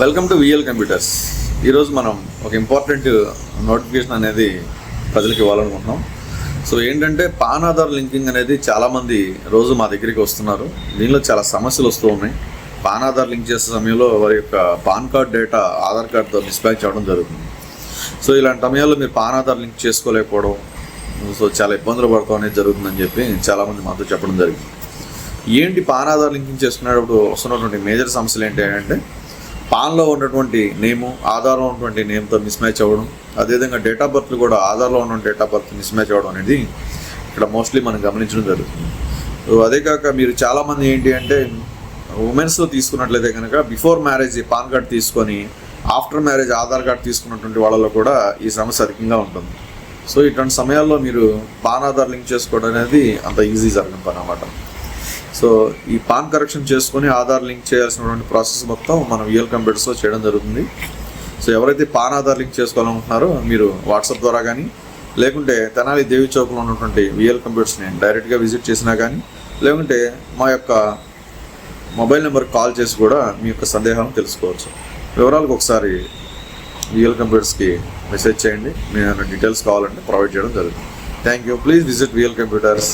Welcome to VL computers. ఈరోజు మనం ఒక ఇంపార్టెంట్ నోటిఫికేషన్ అనేది ప్రజలకు ఇవ్వాలనుకుంటున్నాం. సో ఏంటంటే పాన్ ఆధార్ లింకింగ్ అనేది చాలామంది రోజు మా దగ్గరికి వస్తున్నారు. దీనిలో చాలా సమస్యలు వస్తూ ఉన్నాయి. పాన్ ఆధార్ లింక్ చేసే సమయంలో వారి యొక్క పాన్ కార్డ్ డేటా ఆధార్ కార్డుతో మిస్మ్యాచ్ అవ్వడం జరుగుతుంది. సో ఇలాంటి సమయాల్లో మీరు పాన్ ఆధార్ లింక్ చేసుకోలేకపోవడం, సో చాలా ఇబ్బందులు పడతాం అనేది జరుగుతుందని చెప్పి చాలామంది మాతో చెప్పడం జరిగింది. ఏంటి పాన్ ఆధార్ లింకింగ్ చేసుకునేటప్పుడు వస్తున్నటువంటి మేజర్ సమస్యలు ఏంటి అంటే పాన్లో ఉన్నటువంటి నేము ఆధార్లో ఉన్నటువంటి నేమ్తో మిస్మ్యాచ్ అవ్వడం, అదేవిధంగా డేట్ ఆఫ్ బర్త్ కూడా ఆధార్లో ఉన్న డేట్ ఆఫ్ బర్త్ మిస్మ్యాచ్ అవ్వడం అనేది ఇక్కడ మోస్ట్లీ మనం గమనించడం జరుగుతుంది. అదే కాక మీరు చాలామంది ఏంటి అంటే ఉమెన్స్లో తీసుకున్నట్లయితే కనుక బిఫోర్ మ్యారేజ్ పాన్ కార్డ్ తీసుకొని ఆఫ్టర్ మ్యారేజ్ ఆధార్ కార్డ్ తీసుకున్నటువంటి వాళ్ళలో కూడా ఈ సమస్య అధికంగా ఉంటుంది. సో ఇటువంటి సమయాల్లో మీరు పాన్ ఆధార్ లింక్ చేసుకోవడం అనేది అంత ఈజీ జరగని పని అన్నమాట. సో ఈ పాన్ కరెక్షన్ చేసుకొని ఆధార్ లింక్ చేయాల్సినటువంటి ప్రాసెస్ మొత్తం మనం విఎల్ కంప్యూటర్స్లో చేయడం జరుగుతుంది. సో ఎవరైతే పాన్ ఆధార్ లింక్ చేసుకోవాలనుకుంటున్నారో మీరు వాట్సాప్ ద్వారా కానీ లేకుంటే తెనాలి దేవి చౌక్లో ఉన్నటువంటి విఎల్ కంప్యూటర్స్ని డైరెక్ట్గా విజిట్ చేసినా కానీ లేకుంటే మా యొక్క మొబైల్ నెంబర్కి కాల్ చేసి కూడా మీ యొక్క సందేహాలను తెలుసుకోవచ్చు. వివరాలకు ఒకసారి విఎల్ కంప్యూటర్స్కి మెసేజ్ చేయండి. మీ డీటెయిల్స్ కావాలంటే ప్రొవైడ్ చేయడం జరుగుతుంది. Thank you. Please visit VL computers.